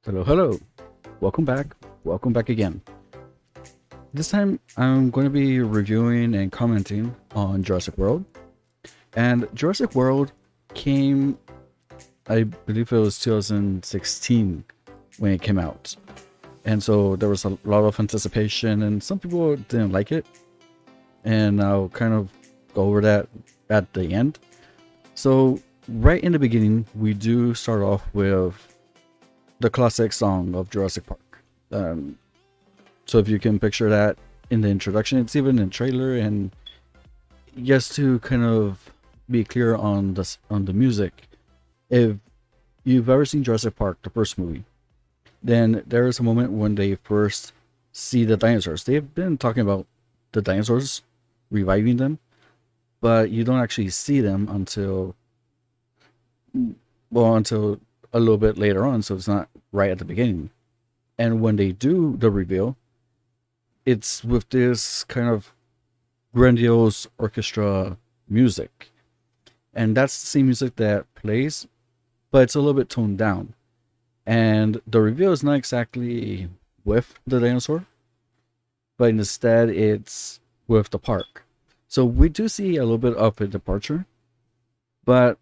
Hello, hello. Welcome back. Welcome back again. This time I'm going to be reviewing and commenting on Jurassic World. And Jurassic World came, I believe it was 2016 when it came out. And so there was a lot of anticipation and some people didn't like it. And I'll kind of go over that at the end. So right in the beginning, we do start off with the classic song of Jurassic Park. So if you can picture that in the introduction, it's even in the trailer. And just to kind of be clear on the music, if you've ever seen Jurassic Park, the first movie, then there is a moment when they first see the dinosaurs. They've been talking about the dinosaurs, reviving them, but you don't actually see them until a little bit later on, so it's not right at the beginning. And when they do the reveal, it's with this kind of grandiose orchestra music. And that's the same music that plays, but it's a little bit toned down. And the reveal is not exactly with the dinosaur, but instead it's with the park. So we do see a little bit of a departure, but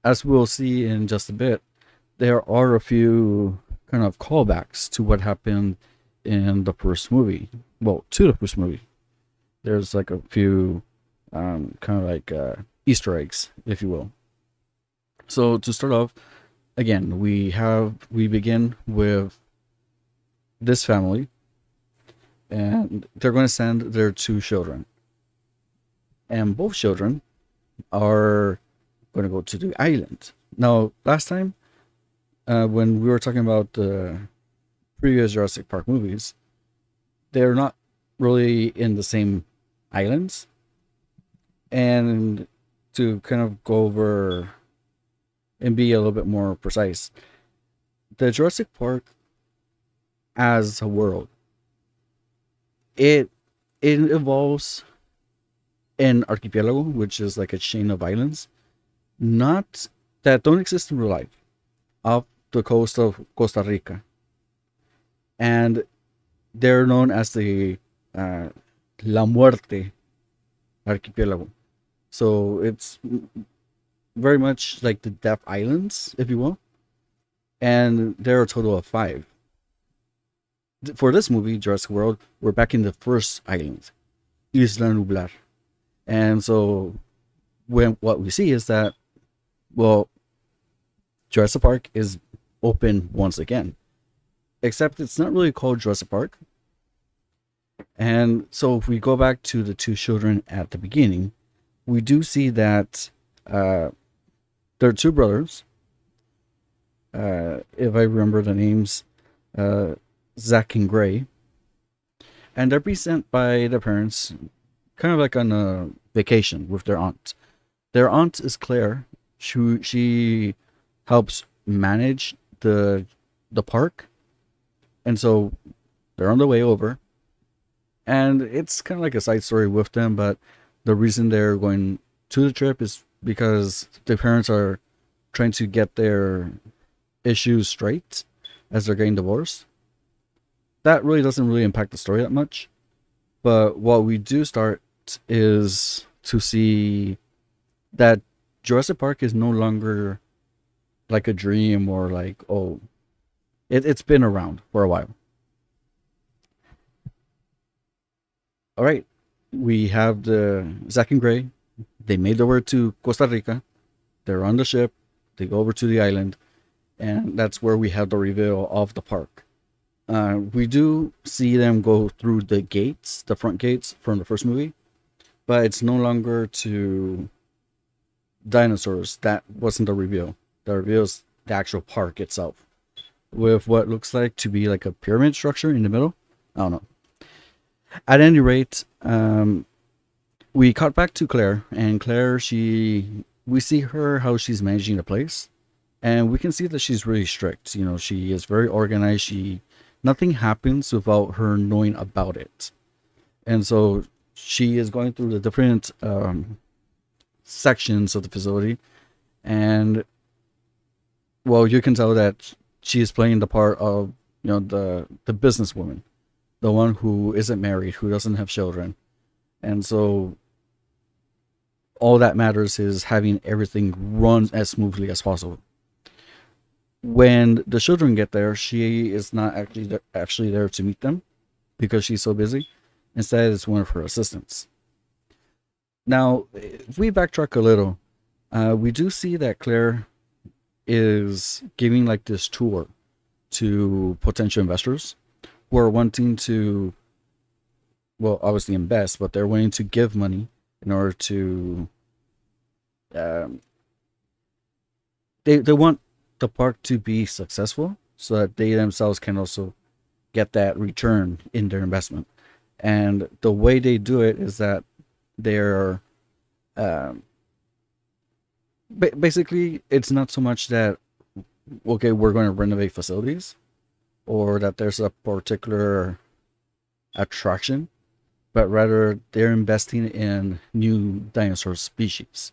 as we'll see in just a bit, there are a few kind of callbacks to what happened in the first movie. Well, to the first movie. There's like a few kind of like Easter eggs, if you will. So to start off, again, we begin with this family, and they're going to send their two children. And both children are going to go to the island. Now, last time, when we were talking about the previous Jurassic Park movies, they're not really in the same islands. And to kind of go over and be a little bit more precise, the Jurassic Park as a world, it involves an archipelago, which is like a chain of islands, not that don't exist in real life, off the coast of Costa Rica, and they're known as the La Muerte archipelago. So it's very much like the Death Islands, if you will, and there are a total of 5. For this movie, Jurassic World, we're back in the first island, Isla Nublar. And so what we see is that, well, Jurassic Park is open once again, except it's not really called Jurassic Park. And so if we go back to the two children at the beginning, we do see that there are two brothers. If I remember the names, Zach and Gray, and they're being sent by their parents, kind of like on a vacation with their aunt. Their aunt is Claire. She helps manage the park, and so they're on the way over. And it's kind of like a side story with them, but the reason they're going to the trip is because the parents are trying to get their issues straight as they're getting divorced. That really doesn't really impact the story that much. But what we do start is to see that Jurassic Park is no longer like a dream or like, oh, it's been around for a while. All right, we have the Zach and Gray. They made their way to Costa Rica. They're on the ship. They go over to the island, and that's where we have the reveal of the park. We do see them go through the gates, the front gates from the first movie, but it's no longer to dinosaurs. That wasn't the reveal. The reveal is the actual park itself, with what looks like to be like a pyramid structure in the middle. I don't know. At any rate, we cut back to Claire, and Claire, we see her how she's managing the place, and we can see that she's really strict. You know, she is very organized. Nothing happens without her knowing about it, and so she is going through the different sections of the facility, and well, you can tell that she's playing the part of, the businesswoman, the one who isn't married, who doesn't have children, and so all that matters is having everything run as smoothly as possible. When the children get there, she is not actually there to meet them because she's so busy. Instead, it's one of her assistants. Now, if we backtrack a little, we do see that Claire is giving like this tour to potential investors who are wanting to, well, obviously invest, but they're willing to give money in order to, they want the park to be successful so that they themselves can also get that return in their investment. And the way they do it is that they're, basically, it's not so much that, okay, we're going to renovate facilities or that there's a particular attraction, but rather they're investing in new dinosaur species.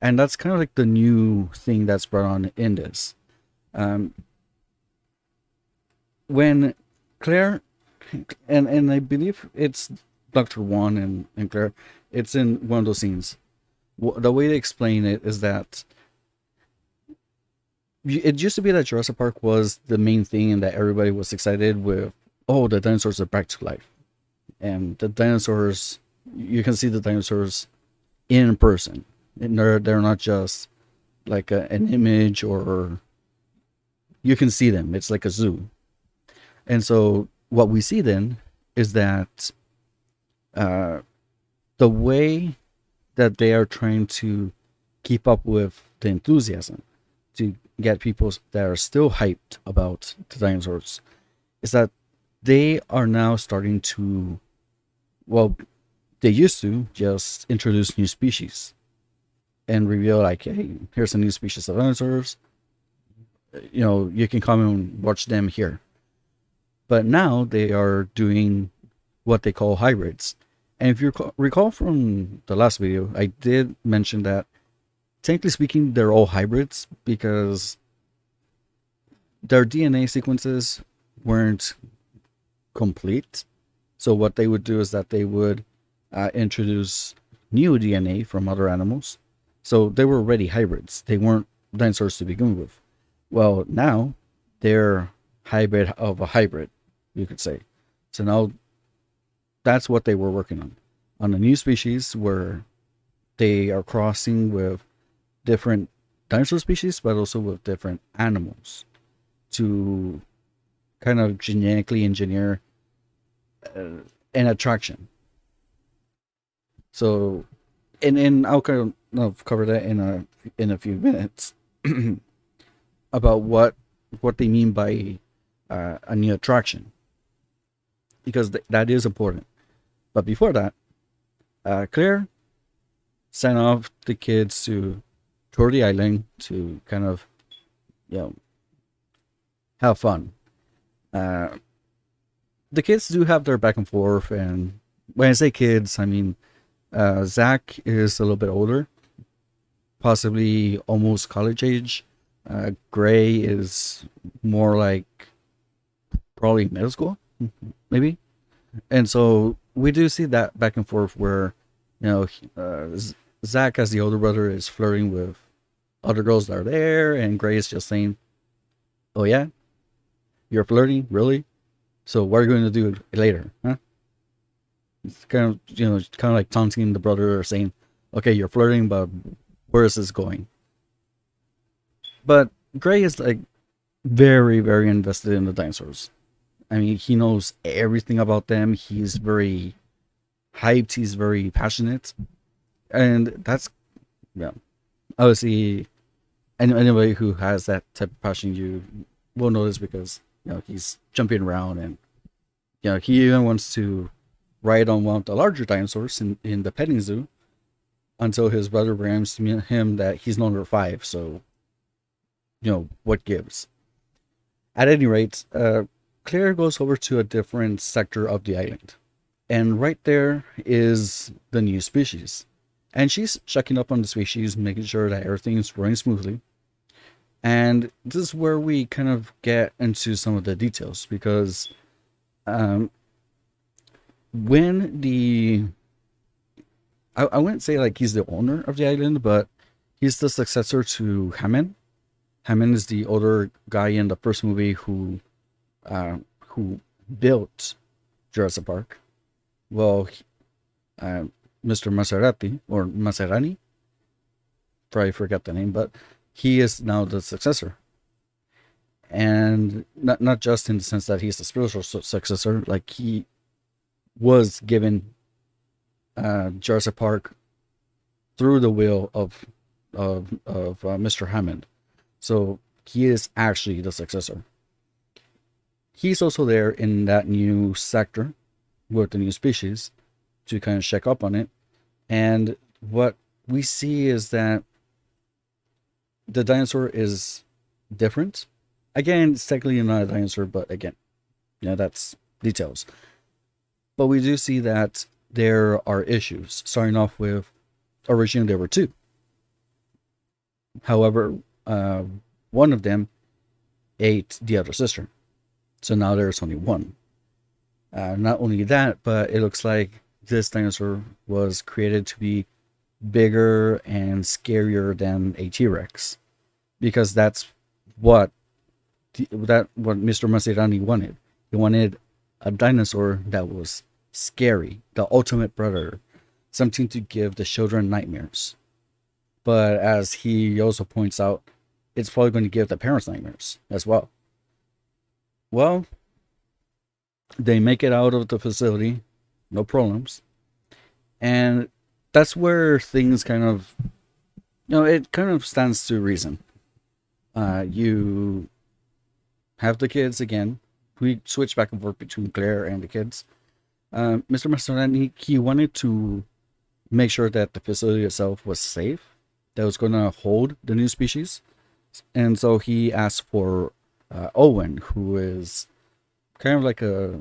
And that's kind of like the new thing that's brought on in this. When Claire, and I believe it's Dr. Wan and Claire, it's in one of those scenes. The way they explain it is that it used to be that Jurassic Park was the main thing and that everybody was excited with, oh, the dinosaurs are back to life. And the dinosaurs, you can see the dinosaurs in person. And they're not just like an image, or you can see them. It's like a zoo. And so what we see then is that the way that they are trying to keep up with the enthusiasm to get people that are still hyped about the dinosaurs is that they are now starting to, well, they used to just introduce new species and reveal like, hey, here's a new species of dinosaurs. You can come and watch them here. But now they are doing what they call hybrids. And if you recall from the last video, I did mention that technically speaking, they're all hybrids because their DNA sequences weren't complete. So what they would do is that they would introduce new DNA from other animals. So they were already hybrids. They weren't dinosaurs to begin with. Well, now they're hybrid of a hybrid, you could say. So now that's what they were working on a new species where they are crossing with different dinosaur species, but also with different animals to kind of genetically engineer an attraction. So, and I'll kind of cover that in a few minutes about what they mean by a new attraction, because that is important. But before that, Claire sent off the kids to tour the island to kind of, have fun. The kids do have their back and forth, and when I say kids, I mean Zach is a little bit older, possibly almost college age. Gray is more like probably middle school, maybe. And so we do see that back and forth where, Zach, as the older brother, is flirting with other girls that are there, and Gray is just saying, "Oh yeah, you're flirting, really? So what are you going to do later, huh?" It's kind of like taunting the brother or saying, "Okay, you're flirting, but where is this going?" But Gray is like very, very invested in the dinosaurs. I mean, he knows everything about them. He's very hyped. He's very passionate. And that's, obviously, anybody who has that type of passion, you will notice because, he's jumping around and, he even wants to ride on one of the larger dinosaurs in the petting zoo until his brother brings him that he's no longer 5. So, what gives? At any rate, Claire goes over to a different sector of the island, and right there is the new species, and she's checking up on the species, making sure that everything is running smoothly. And this is where we kind of get into some of the details, because um, when I wouldn't say like he's the owner of the island, but he's the successor to Hammond. Hammond is the older guy in the first movie who built Jurassic Park. Well, uh, Mr. Maserati or Maserani, probably forgot the name, but he is now the successor, and not just in the sense that he's the spiritual successor, like he was given Jurassic Park through the will of Mr. Hammond, so he is actually the successor. He's also there in that new sector with the new species to kind of check up on it, and what we see is that the dinosaur is different. Again, it's technically not a dinosaur, but again, that's details. But we do see that there are issues. Starting off with, originally there were two. However, one of them ate the other sister. So now there's only one. Not only that, but it looks like this dinosaur was created to be bigger and scarier than a T-Rex, because that's what Mr. Maserani wanted. He wanted a dinosaur that was scary, the ultimate predator, something to give the children nightmares. But as he also points out, it's probably going to give the parents nightmares as well. Well, they make it out of the facility, no problems. And that's where things kind of, it kind of stands to reason. You have the kids again. We switch back and forth between Claire and the kids. Mr. Mastorani, he wanted to make sure that the facility itself was safe, that was going to hold the new species. And so he asked for Owen, who is kind of like a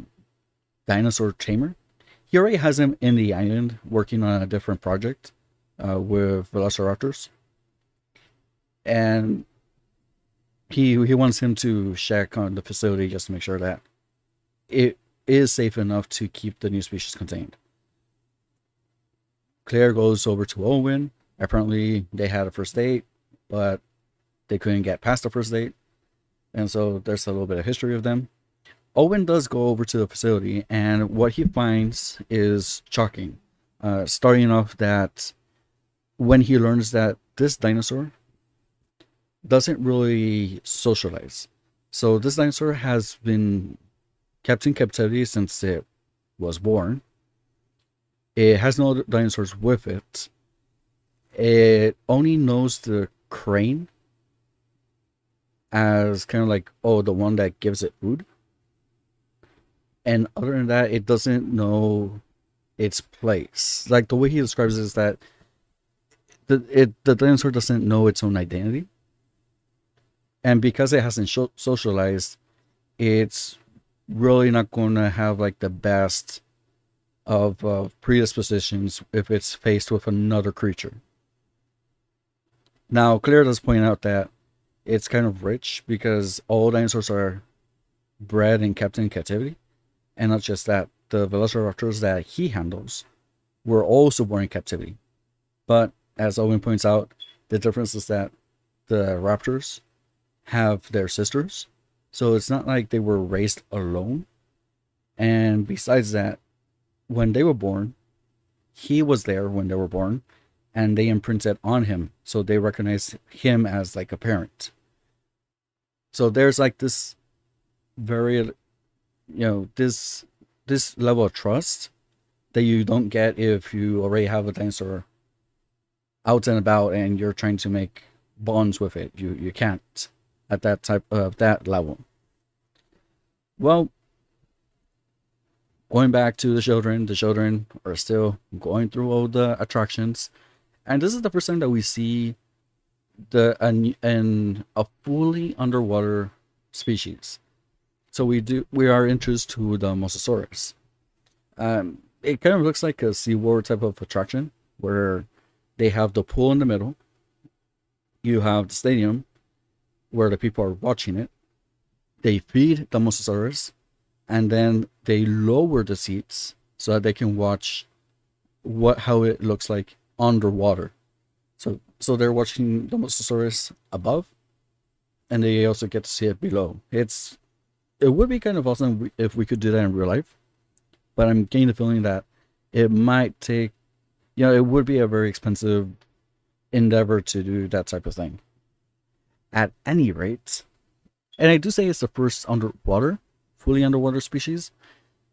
dinosaur tamer. He already has him in the island working on a different project with velociraptors. And he wants him to check on the facility just to make sure that it is safe enough to keep the new species contained. Claire goes over to Owen. Apparently they had a first date, but they couldn't get past the first date. And so there's a little bit of history of them. Owen does go over to the facility, and what he finds is shocking. Starting off that when he learns that this dinosaur doesn't really socialize. So this dinosaur has been kept in captivity since it was born. It has no other dinosaurs with it. It only knows the crane as kind of like, the one that gives it food. And other than that, it doesn't know its place. Like the way he describes it is that the dinosaur doesn't know its own identity. And because it hasn't socialized, it's really not going to have like the best of predispositions if it's faced with another creature. Now, Claire does point out that it's kind of rich because all dinosaurs are bred and kept in captivity. And not just that, the velociraptors that he handles were also born in captivity. But as Owen points out, the difference is that the raptors have their sisters. So it's not like they were raised alone. And besides that, when they were born, he was there when they were born, and they imprinted on him. So they recognize him as like a parent. So there's like this very, this level of trust that you don't get if you already have a dinosaur out and about and you're trying to make bonds with it. You can't at that level. Well, going back to the children are still going through all the attractions, and this is the first time that we see a fully underwater species. So we are introduced to the Mosasaurus. It kind of looks like a SeaWorld type of attraction where they have the pool in the middle. You have the stadium, where the people are watching it. They feed the mosasaurus, and then they lower the seats so that they can watch how it looks like underwater. So they're watching the mosasaurus above, and they also get to see it below. It would be kind of awesome if we could do that in real life, but I'm getting the feeling that it might take, it would be a very expensive endeavor to do that type of thing. At any rate, and I do say it's the first fully underwater species.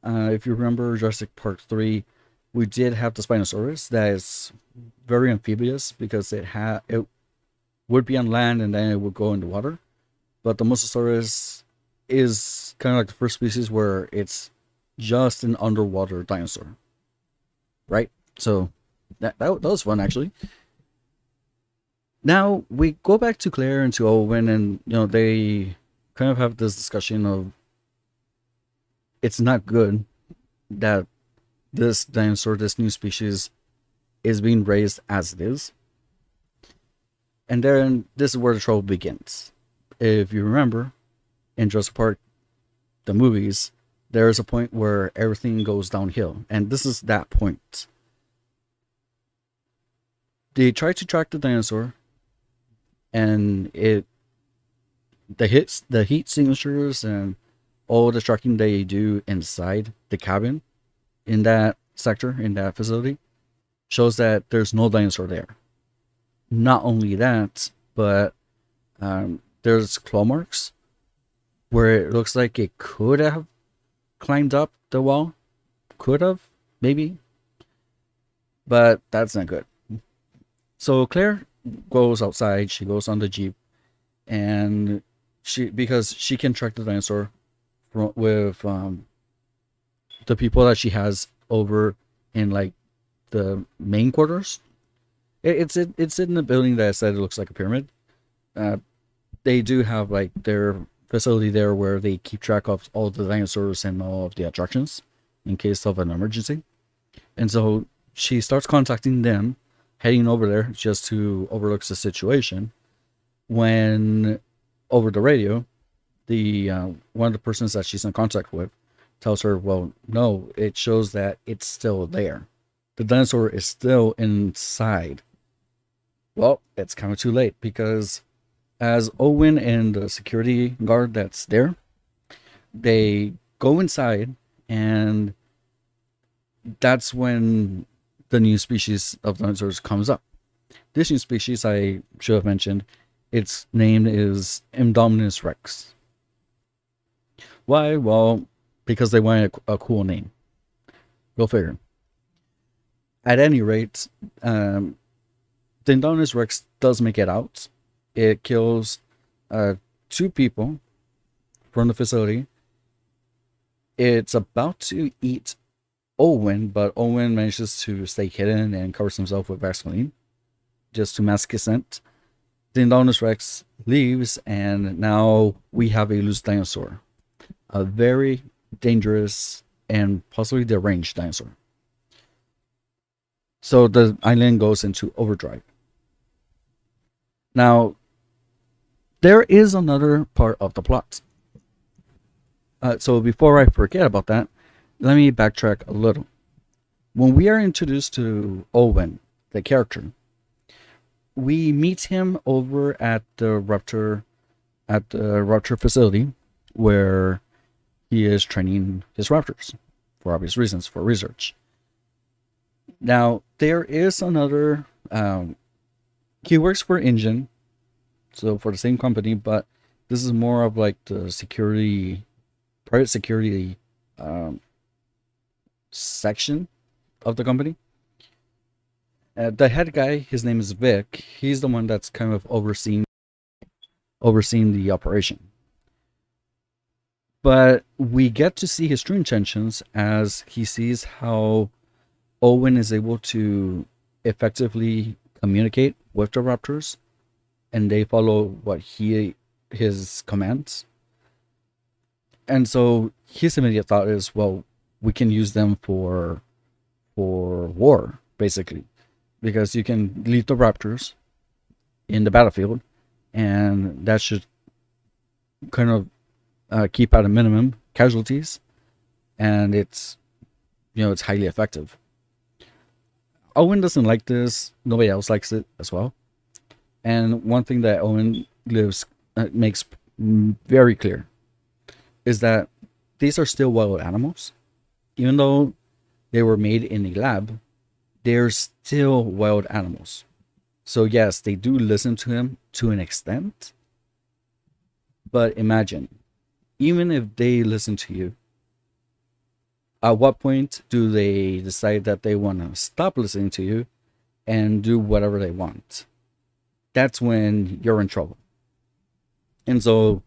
If you remember Jurassic Park 3, we did have the Spinosaurus that is very amphibious because it would be on land and then it would go in the water. But the Mosasaurus is kind of like the first species where it's just an underwater dinosaur, right? So that was fun, actually. Now we go back to Claire and to Owen, and they kind of have this discussion of it's not good that this dinosaur, this new species, is being raised as it is. And then this is where the trouble begins. If you remember, in Jurassic Park, the movies, there is a point where everything goes downhill, and this is that point. They try to track the dinosaur, and the heat signatures and all the tracking they do inside the cabin in that sector, in that facility, shows that there's no dinosaur there. Not only that, but there's claw marks where it looks like it could have climbed up the wall. Could have, maybe. But that's not good. So Claire goes outside, she goes on the Jeep, and because she can track the dinosaur with the people that she has over in like the main quarters. It's in the building that I said it looks like a pyramid. They do have like their facility there where they keep track of all the dinosaurs and all of the attractions in case of an emergency. And so she starts contacting them, heading over there just to overlook the situation, when over the radio, the one of the persons that she's in contact with tells her, well, no, it shows that it's still there. The dinosaur is still inside. Well, it's kind of too late, because as Owen and the security guard that's there, they go inside, and that's when the new species of dinosaurs comes up. This new species, I should have mentioned, its name is Indominus Rex. Why? Well, because they wanted a cool name. Go figure. At any rate, the Indominus Rex does make it out. It kills 2 people from the facility. It's about to eat Owen, but Owen manages to stay hidden and covers himself with Vaseline just to mask his scent. The Indominus Rex leaves, and now we have a loose dinosaur. A very dangerous and possibly deranged dinosaur. So the island goes into overdrive. Now, there is another part of the plot. So before I forget about that, let me backtrack a little. When we are introduced to Owen, the character, we meet him over at the Raptor facility, where he is training his raptors for obvious reasons, for research. Now, there is another, he works for InGen, so for the same company, but this is more of like the private security section of the company. The head guy, his name is Vic. He's the one that's kind of overseeing the operation. But we get to see his true intentions as he sees how Owen is able to effectively communicate with the raptors, and they follow his commands. And so his immediate thought is, well, we can use them for war, basically, because you can leave the raptors in the battlefield, and that should kind of keep at a minimum casualties, and it's it's highly effective. Owen doesn't like this. Nobody else likes it as well. And one thing that Owen makes very clear is that these are still wild animals. Even though they were made in a lab, they're still wild animals. So yes, they do listen to him to an extent. But imagine, even if they listen to you, at what point do they decide that they want to stop listening to you and do whatever they want? That's when you're in trouble. And so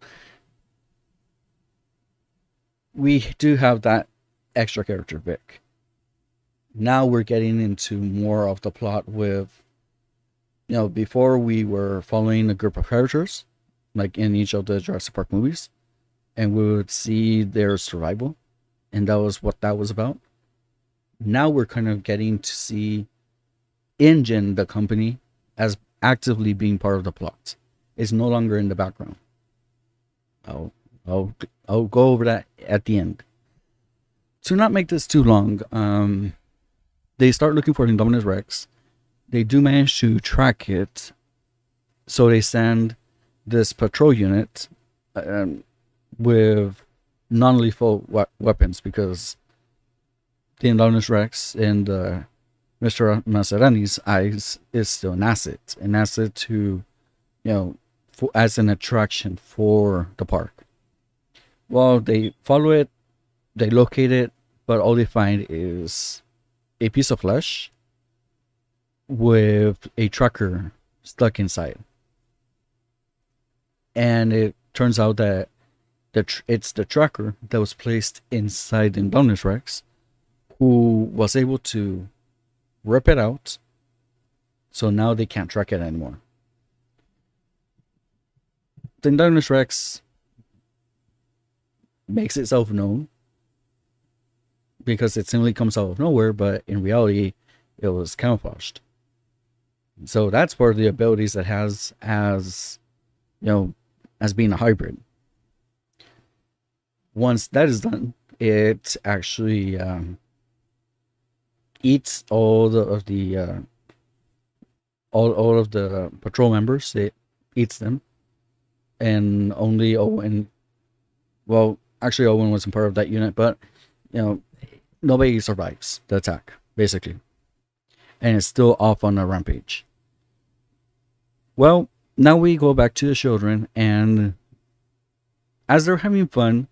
we do have that extra character, Vic. Now we're getting into more of the plot with, before we were following a group of characters, like in each of the Jurassic Park movies, and we would see their survival, and that was what that was about. Now we're kind of getting to see InGen, the company, as actively being part of the plot. It's no longer in the background. I'll go over that at the end. To not make this too long, they start looking for the Indominus Rex. They do manage to track it, so they send this patrol unit with non-lethal weapons, because the Indominus Rex in Mr. Maserani's eyes is still an asset to, as an attraction for the park. Well, they follow it, they locate it, but all they find is a piece of flesh with a tracker stuck inside. And it turns out that it's the tracker that was placed inside the Indominus Rex, who was able to rip it out, so now they can't track it anymore. The Indominus Rex makes itself known because it simply comes out of nowhere, but in reality it was camouflaged. So that's part of the abilities it has as being a hybrid. Once that is done, it actually eats all of the patrol members. It eats them, and only Owen. Well, actually, Owen wasn't part of that unit, but nobody survives the attack basically, and it's still off on a rampage. Well, now we go back to the children, and as they're having fun,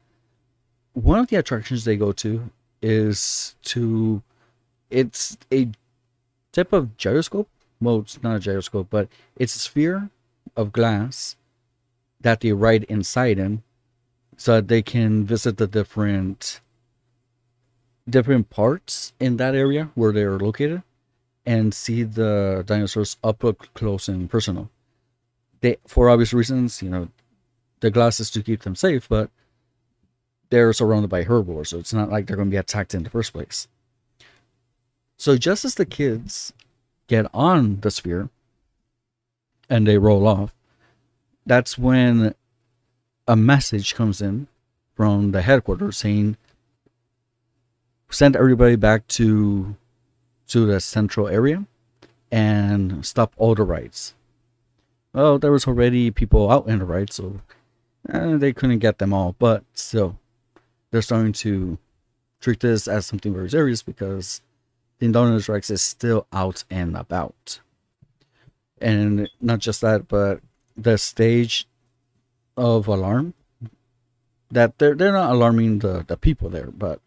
one of the attractions they go to is it's a type of gyroscope. Well, it's not a gyroscope, but it's a sphere of glass that they ride inside in, so that they can visit the different parts in that area where they're located and see the dinosaurs up close and personal. They, for obvious reasons, the glass is to keep them safe, but they're surrounded by herbivores, so it's not like they're going to be attacked in the first place. So just as the kids get on the sphere and they roll off, that's when a message comes in from the headquarters saying, send everybody back to the central area and stop all the rides. Well, there was already people out in the ride, so they couldn't get them all, but still, they're starting to treat this as something very serious because the Indominus Rex is still out and about. And not just that, but the stage of alarm, that they're not alarming the people there, but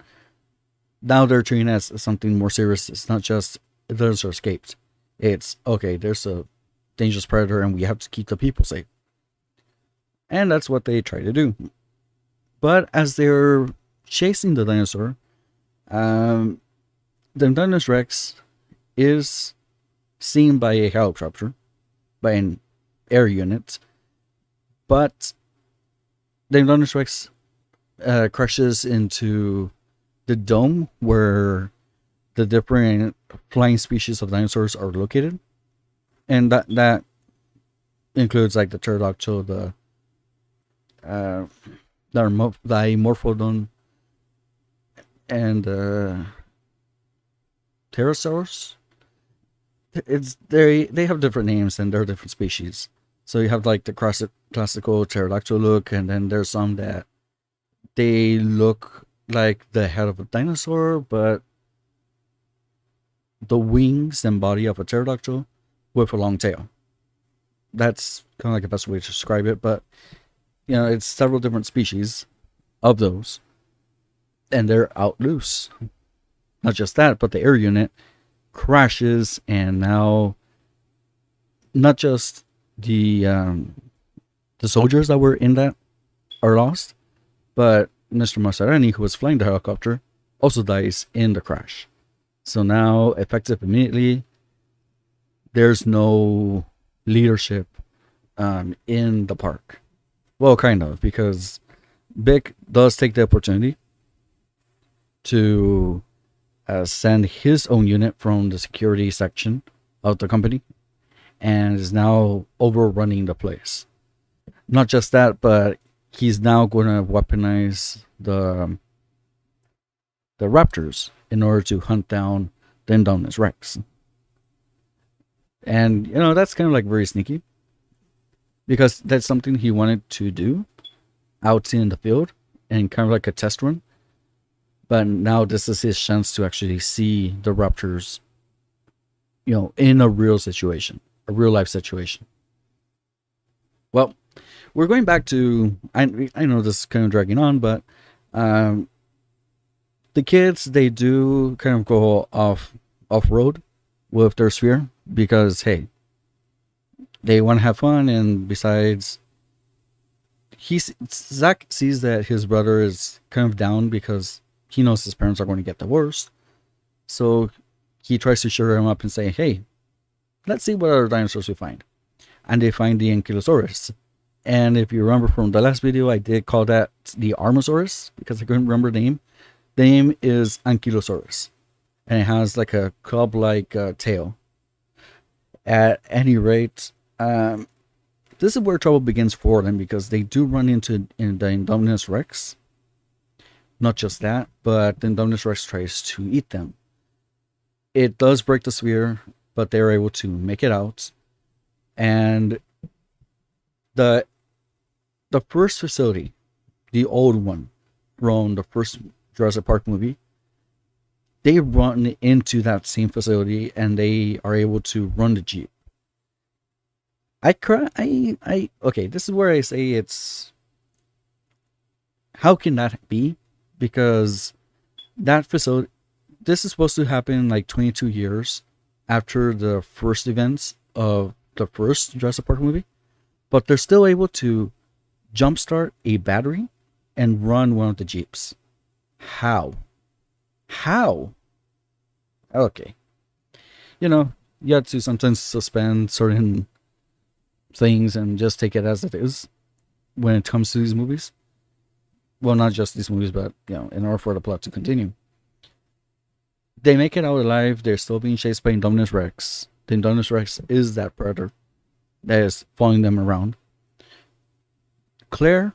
now they're treating it as something more serious. It's not just those are escaped. It's, okay, there's a dangerous predator and we have to keep the people safe. And that's what they try to do. But as they're chasing the dinosaur, the Indominus Rex is seen by a helicopter, by an air unit, but the Indominus Rex crashes into the dome where the different flying species of dinosaurs are located, and that includes like the pterodactyl, the Dimorphodon, and pterosaurs. They have different names and they're different species. So you have like the classical pterodactyl look, and then there's some that they look like the head of a dinosaur, but the wings and body of a pterodactyl with a long tail. That's kind of like the best way to describe it, but it's several different species of those, and they're out loose. Not just that, but the air unit crashes, and now not just the soldiers that were in that are lost, but Mr. Masarani, who was flying the helicopter, also dies in the crash. So now, effective immediately, there's no leadership in the park. Well, kind of, because Bick does take the opportunity to send his own unit from the security section of the company, and is now overrunning the place. Not just that, but he's now going to weaponize the raptors in order to hunt down the Indominus Rex. And that's kind of like very sneaky, because that's something he wanted to do out in the field and kind of like a test run. But now this is his chance to actually see the raptors, in a real situation, a real life situation. Well, we're going back to, I know this is kind of dragging on, but the kids, they do kind of go off-road with their sphere because, hey, they want to have fun, and besides, Zach sees that his brother is kind of down because he knows his parents are going to get divorced. So he tries to cheer him up and say, hey, let's see what other dinosaurs we find. And they find the Ankylosaurus. And if you remember from the last video, I did call that the Armosaurus because I couldn't remember the name. The name is Ankylosaurus. And it has like a club-like tail. At any rate, this is where trouble begins for them, because they do run into the Indominus Rex. Not just that, but the Indominus Rex tries to eat them. It does break the sphere, but they're able to make it out. And the first facility, the old one from the first Jurassic Park movie, they run into that same facility and they are able to run the Jeep. Okay, this is where I say it's, how can that be? Because that facility, this is supposed to happen like 22 years after the first events of the first Jurassic Park movie, but they're still able to jumpstart a battery and run one of the Jeeps. How? Okay. You have to sometimes suspend certain things and just take it as it is when it comes to these movies. Well, not just these movies, but, in order for the plot to continue. They make it out alive. They're still being chased by Indominus Rex. The Indominus Rex is that predator that is following them around. Claire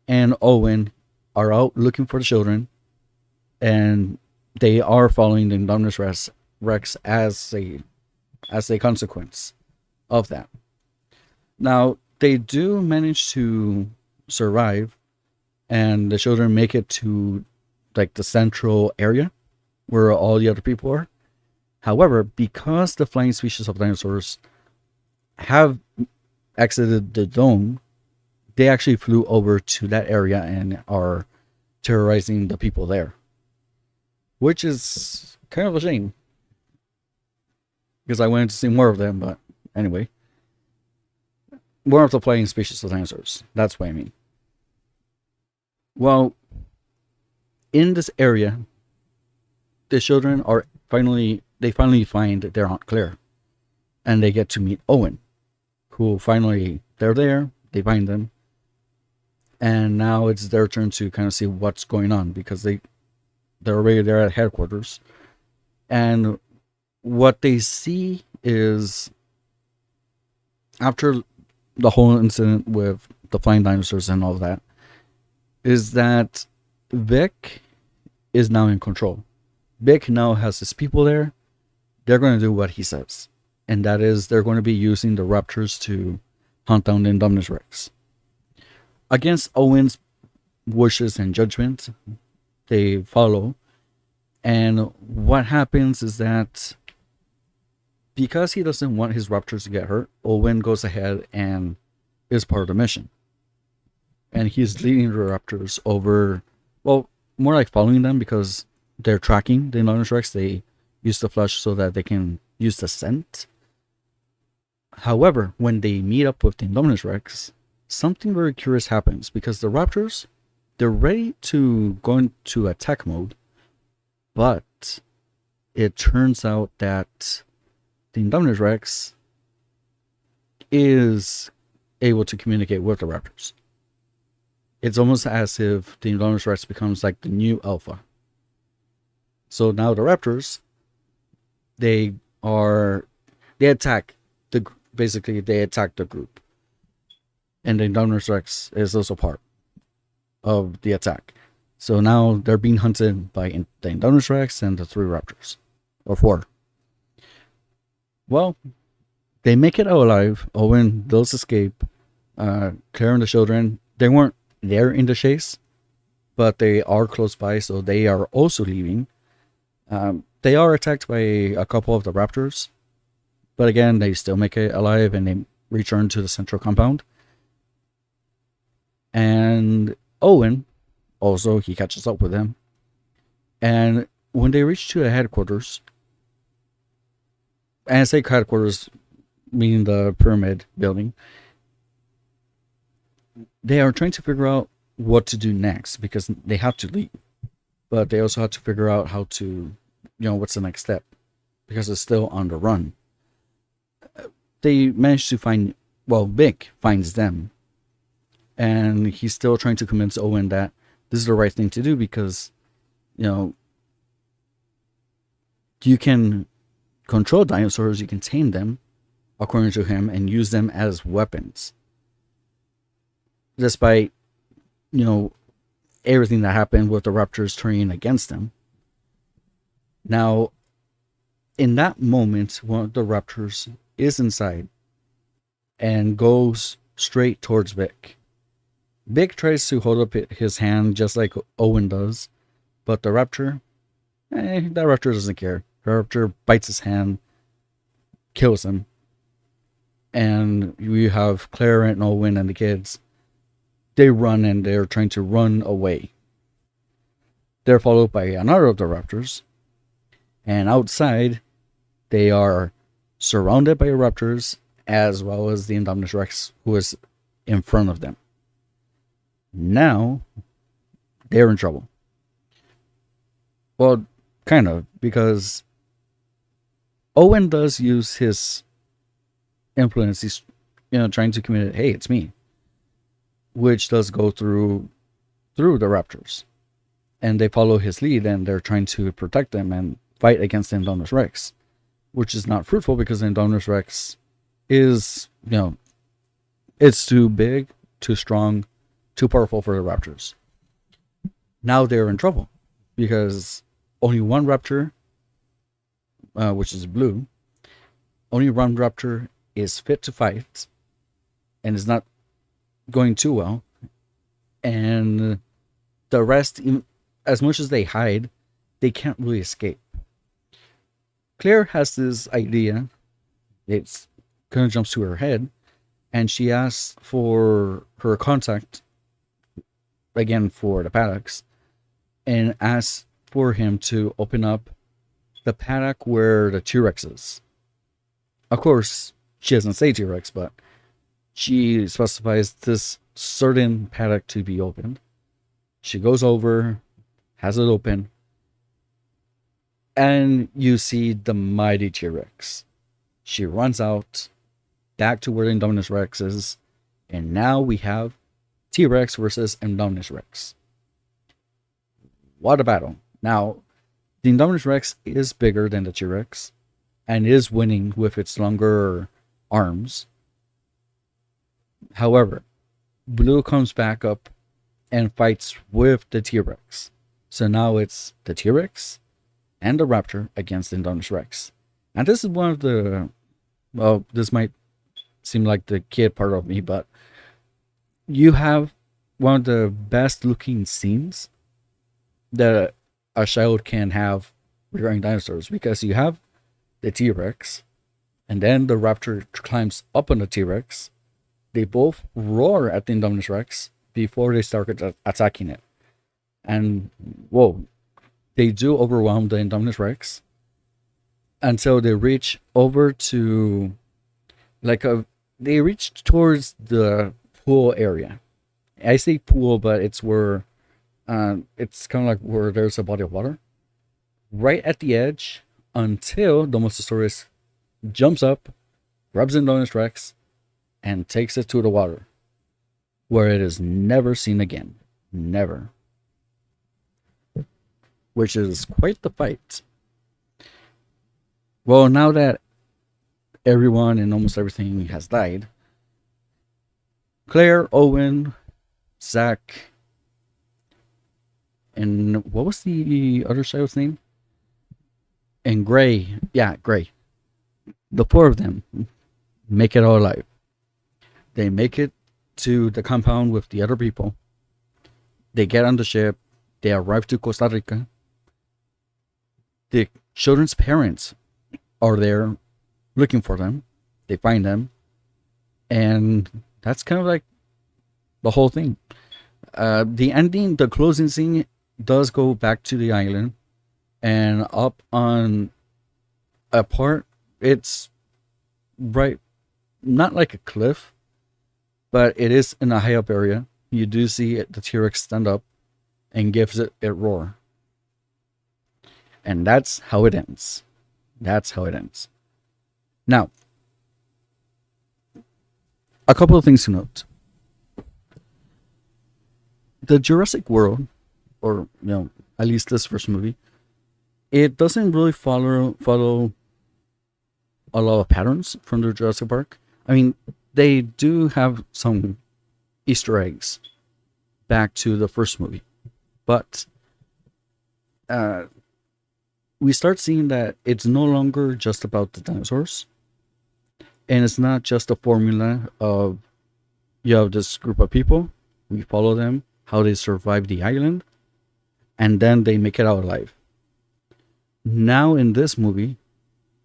and Owen are out looking for the children, and they are following the Indominus Rex as a consequence of that. Now, they do manage to survive, and the children make it to like the central area where all the other people are. However, because the flying species of dinosaurs have exited the dome, they actually flew over to that area and are terrorizing the people there, which is kind of a shame because I wanted to see more of them. But anyway, more of the flying species of dinosaurs, that's what I mean. Well, in this area, the children finally find their Aunt Claire, and they get to meet Owen, who finally, they're there, they find them, and now it's their turn to kind of see what's going on, because they're already there at headquarters. And what they see is, after the whole incident with the flying dinosaurs and all that, is that Vic is now in control. Vic now has his people there. They're going to do what he says. And that is, they're going to be using the raptors to hunt down the Indominus Rex. Against Owen's wishes and judgment, they follow. And what happens is that because he doesn't want his raptors to get hurt, Owen goes ahead and is part of the mission. And he's leading the raptors over, well, more like following them because they're tracking the Indominus Rex. They use the flesh so that they can use the scent. However, when they meet up with the Indominus Rex, something very curious happens because the raptors, they're ready to go into attack mode, but it turns out that the Indominus Rex is able to communicate with the raptors. It's almost as if the Indominus Rex becomes like the new alpha. So now the raptors, they attack they attack the group. And the Indominus Rex is also part of the attack. So now they're being hunted by the Indominus Rex and the 3 raptors. Or 4. Well, they make it out alive. Owen does escape. Claire and the children, they weren't there in the chase, but they are close by, so they are also leaving. They are attacked by a couple of the raptors, but again, they still make it alive and they return to the central compound. And Owen, also, he catches up with them. And when they reach to the headquarters, and I say headquarters, meaning the pyramid building, they are trying to figure out what to do next because they have to leave. But they also have to figure out how to, what's the next step because it's still on the run. They manage to find, Vic finds them. And he's still trying to convince Owen that this is the right thing to do because, you can control dinosaurs, you can tame them, according to him, and use them as weapons. Despite, everything that happened with the raptors turning against them. Now, in that moment, one of the raptors is inside and goes straight towards Vic. Vic tries to hold up his hand just like Owen does, but the raptor, that raptor doesn't care. The raptor bites his hand, kills him, and you have Claire and Owen and the kids. They run and they're trying to run away. They're followed by another of the raptors, and outside, they are surrounded by raptors as well as the Indominus Rex, who is in front of them. Now, they're in trouble. Well, kind of, because Owen does use his influence. He's, trying to communicate, hey, it's me. Which does go through the raptors. And they follow his lead and they're trying to protect them and fight against the Indominus Rex. Which is not fruitful because the Indominus Rex is, it's too big, too strong, too powerful for the raptors. Now they're in trouble because only one raptor, which is blue, only one raptor is fit to fight and is not going too well. And the rest, as much as they hide, they can't really escape. Claire has this idea. It's kind of jumps to her head, and she asks for her contact again for the paddocks, and asks for him to open up the paddock where the T-Rex is. Of course, she doesn't say T-Rex, but she specifies this certain paddock to be opened. She goes over, has it open, and you see the mighty T-Rex. She runs out back to where the Indominus Rex is, and now we have T-Rex versus Indominus Rex. What a battle. Now, the Indominus Rex is bigger than the T-Rex and is winning with its longer arms. However, Blue comes back up and fights with the T-Rex. So now it's the T-Rex and the Raptor against the Indominus Rex. And this is one of the, well, this might seem like the kid part of me, but you have one of the best looking scenes that a child can have regarding dinosaurs, because you have the T-Rex and then the Raptor climbs up on the T-Rex. They both roar at the Indominus Rex before they start attacking it. And whoa, they do overwhelm the Indominus Rex until they reach over to they reach towards the pool area. I say pool, but it's where it's kind of like where there's a body of water right at the edge, until the Mosasaurus jumps up, grabs the Indominus Rex, and takes it to the water, where it is never seen again. Never. Which is quite the fight. Well, now that everyone and almost everything has died, Claire, Owen, Zach, and what was the other child's name? And Gray. Yeah, Gray. The four of them make it all alive. They make it to the compound with the other people. They get on the ship. They arrive to Costa Rica. The children's parents are there looking for them. They find them. And that's kind of like the whole thing. The ending, the closing scene does go back to the island. And up on a part, it's right, not like a cliff, but it is in a high up area. You do see the T-Rex stand up and gives it a roar. And that's how it ends. That's how it ends. Now, a couple of things to note. The Jurassic World, or at least this first movie, it doesn't really follow a lot of patterns from the Jurassic Park. I mean, they do have some Easter eggs back to the first movie, but we start seeing that it's no longer just about the dinosaurs, and it's not just a formula of you have this group of people, we follow them, how they survive the island, and then they make it out alive. Now in this movie,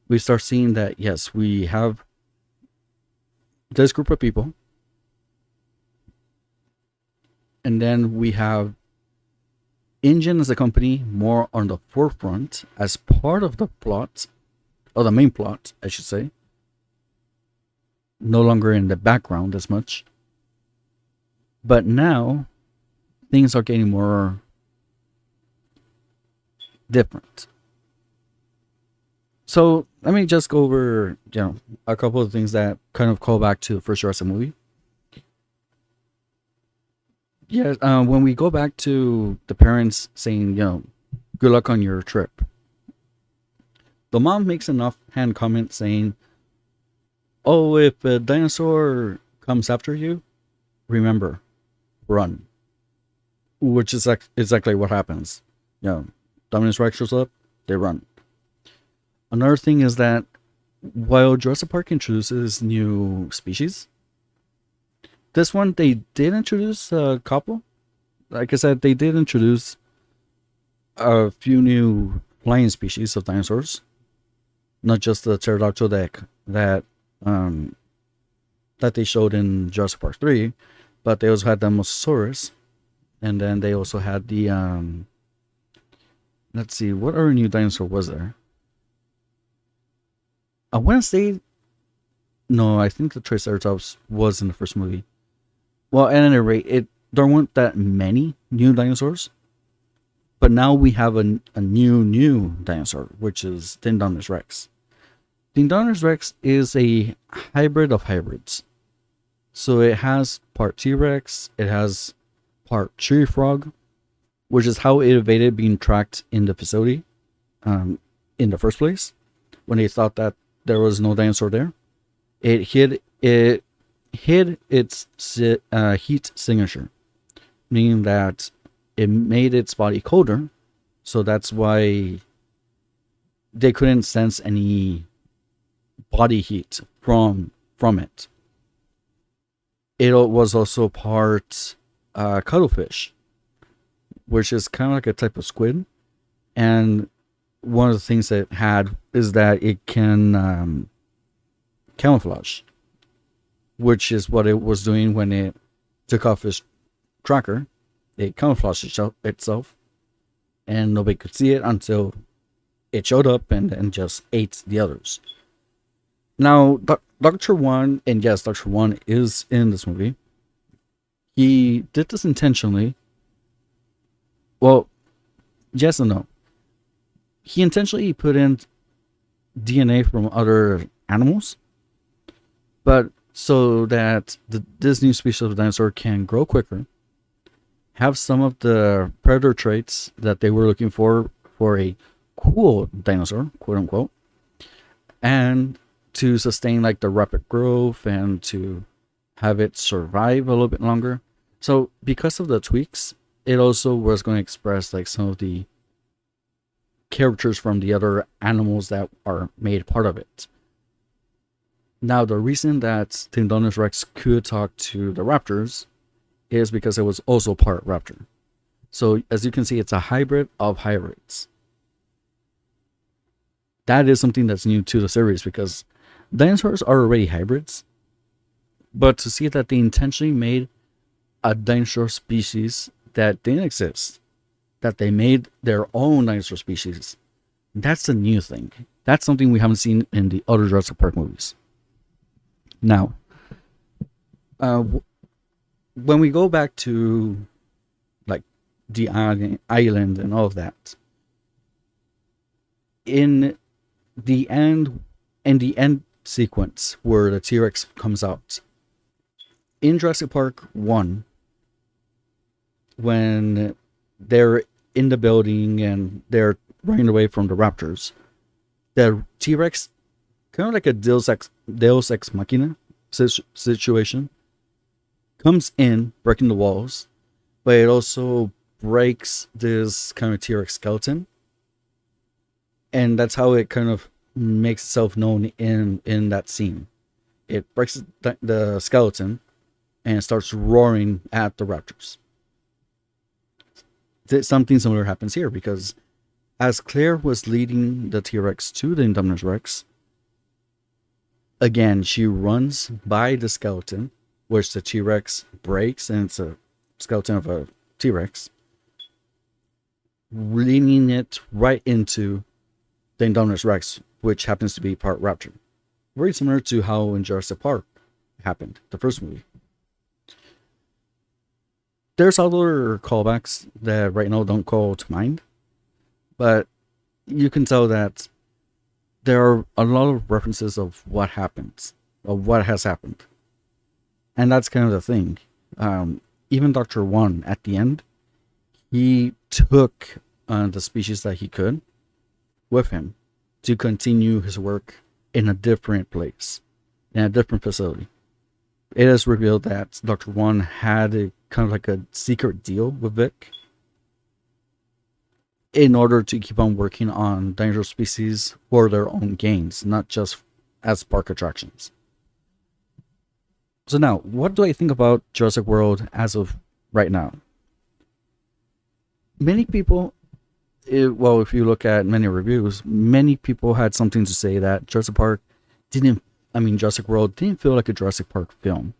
we start seeing that, yes, we have this group of people, and then we have InGen as a company more on the forefront as part of the plot, or the main plot, I should say. No longer in the background as much. But now, things are getting more different. So let me just go over, a couple of things that kind of call back to the first Jurassic movie. Yeah, when we go back to the parents saying, good luck on your trip, the mom makes an offhand comment saying, oh, if a dinosaur comes after you, remember, run. Which is exactly what happens. Dominus Rex shows up, they run. Another thing is that while Jurassic Park introduces new species, this one they did introduce a couple. Like I said, they did introduce a few new flying species of dinosaurs, not just the pterodactyl that they showed in Jurassic Park 3, but they also had the Mosasaurus, and then they also had the let's see, what other new dinosaur was there? I want to say, no, I think the Triceratops was in the first movie. Well, at any rate, there weren't that many new dinosaurs. But now we have a new dinosaur, which is the Indominus Rex. The Indominus Rex is a hybrid of hybrids. So it has part T-Rex, it has part tree frog, which is how it evaded being tracked in the facility in the first place, when they thought that there was no dinosaur there. It hid its heat signature, meaning that it made its body colder, so that's why they couldn't sense any body heat from it. It was also part cuttlefish, which is kind of like a type of squid. And one of the things that it had is that it can camouflage, which is what it was doing when it took off its tracker. It camouflaged itself, and nobody could see it until it showed up and just ate the others. Now, Dr. One, and yes, Dr. One is in this movie. He did this intentionally. Well, yes and no. He intentionally put in DNA from other animals, but so that this new species of dinosaur can grow quicker, have some of the predator traits that they were looking for a cool dinosaur, quote unquote, and to sustain like the rapid growth and to have it survive a little bit longer. So because of the tweaks, it also was going to express like some of the characters from the other animals that are made part of it. Now, the reason that Tyrannosaurus Rex could talk to the raptors is because it was also part raptor. So as you can see, it's a hybrid of hybrids. That is something that's new to the series because dinosaurs are already hybrids. But to see that they intentionally made a dinosaur species that didn't exist, that they made their own dinosaur species, that's a new thing. That's something we haven't seen in the other Jurassic Park movies. Now, when we go back to like the island and all of that, in the end sequence where the T-Rex comes out in Jurassic Park 1, when they're in the building and they're running away from the raptors, the T-Rex, kind of like a Deus Ex Machina situation, comes in, breaking the walls, but it also breaks this kind of T-Rex skeleton. And that's how it kind of makes itself known in that scene. It breaks the skeleton and starts roaring at the raptors. Something similar happens here because as Claire was leading the T-Rex to the Indominus Rex, again, she runs by the skeleton, which the T-Rex breaks, and it's a skeleton of a T-Rex, leaning it right into the Indominus Rex, which happens to be part raptor. Very similar to how in Jurassic Park happened, the first movie. There's other callbacks that right now don't call to mind, but you can tell that there are a lot of references of what happens, of what has happened. And that's kind of the thing. Even Dr. One, at the end, he took the species that he could with him to continue his work in a different place, in a different facility. It is revealed that Dr. One had a kind of like a secret deal with Vic in order to keep on working on dinosaur species for their own gains, not just as park attractions. So now, what do I think about Jurassic World as of right now? Many people, if you look at many reviews, many people had something to say that Jurassic World didn't feel like a Jurassic Park film.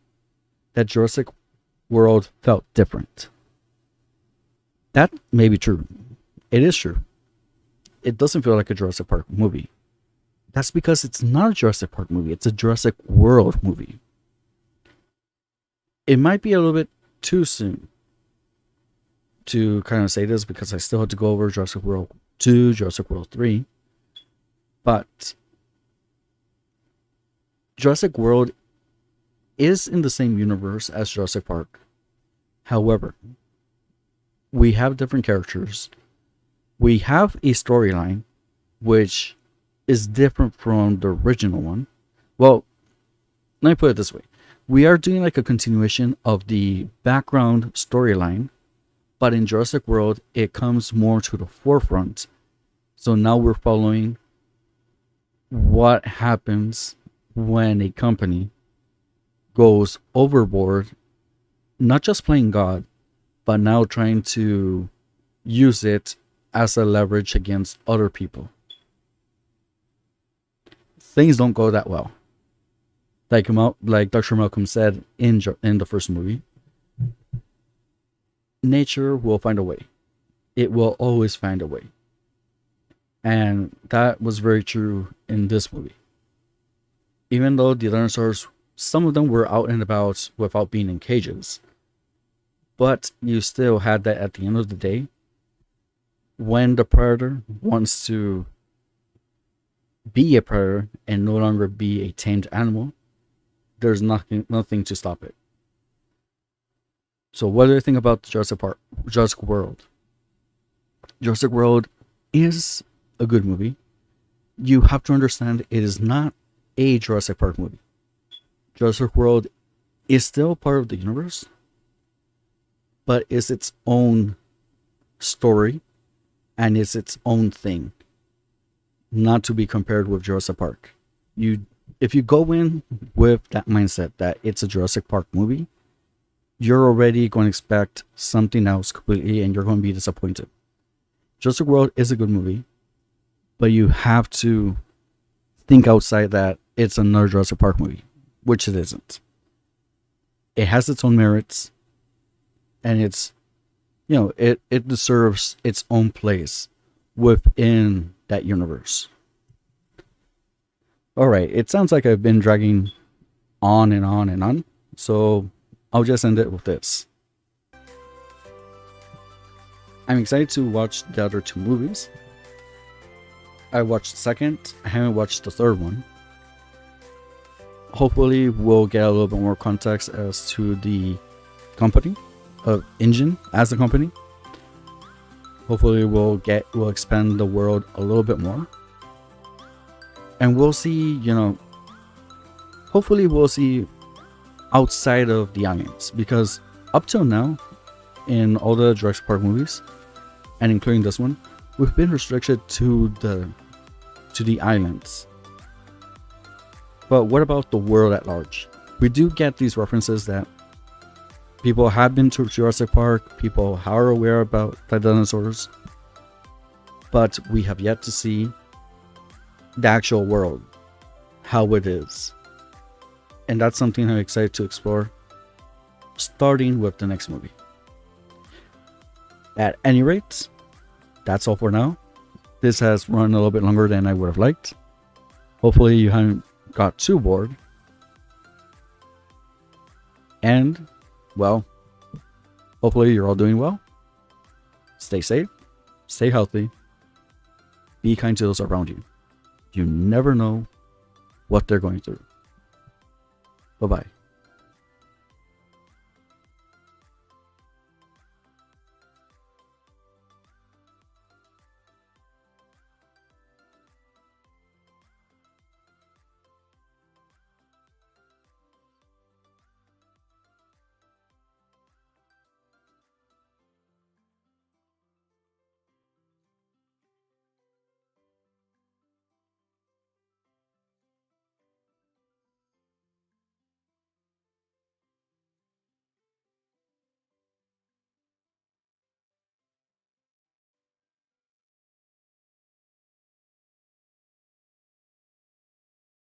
That Jurassic World felt different. That may be true. It is true. It doesn't feel like a Jurassic Park movie. That's because it's not a Jurassic Park movie. It's a Jurassic World movie. It might be a little bit too soon to kind of say this because I still have to go over Jurassic World 2, Jurassic World 3. But Jurassic World is in the same universe as Jurassic Park. However, we have different characters. We have a storyline which is different from the original one. Well, let me put it this way. We are doing like a continuation of the background storyline But in Jurassic World, it comes more to the forefront. So now we're following what happens when a company goes overboard, not just playing God, but now trying to use it as a leverage against other people. Things don't go that well. Like Dr. Malcolm said in the first movie, nature will find a way. It will always find a way. And that was very true in this movie. Even though the dinosaurs, some of them were out and about without being in cages, but you still had that at the end of the day. When the predator wants to be a predator and no longer be a tamed animal, there's nothing to stop it. So what do you think about Jurassic World? Jurassic World is a good movie. You have to understand it is not a Jurassic Park movie. Jurassic World is still part of the universe, but it's its own story and it's its own thing. Not to be compared with Jurassic Park. If you go in with that mindset that it's a Jurassic Park movie, you're already going to expect something else completely and you're going to be disappointed. Jurassic World is a good movie, but you have to think outside that it's another Jurassic Park movie, which it isn't. It has its own merits, and it's, it deserves its own place within that universe. Alright, it sounds like I've been dragging on and on and on, so I'll just end it with this. I'm excited to watch the other two movies. I watched the second, I haven't watched the third one. Hopefully we'll get a little bit more context as to the company of InGen as a company. Hopefully we'll expand the world a little bit more. And we'll see, hopefully we'll see outside of the aliens, because up till now, in all the Jurassic Park movies, and including this one, we've been restricted to the islands. But what about the world at large? We do get these references that people have been to Jurassic Park, people are aware about the dinosaurs, but we have yet to see the actual world, how it is. And that's something I'm excited to explore, starting with the next movie. At any rate, that's all for now. This has run a little bit longer than I would have liked. Hopefully you haven't got too bored. And, well, hopefully you're all doing well. Stay safe, stay healthy, be kind to those around you. You never know what they're going through. Bye-bye.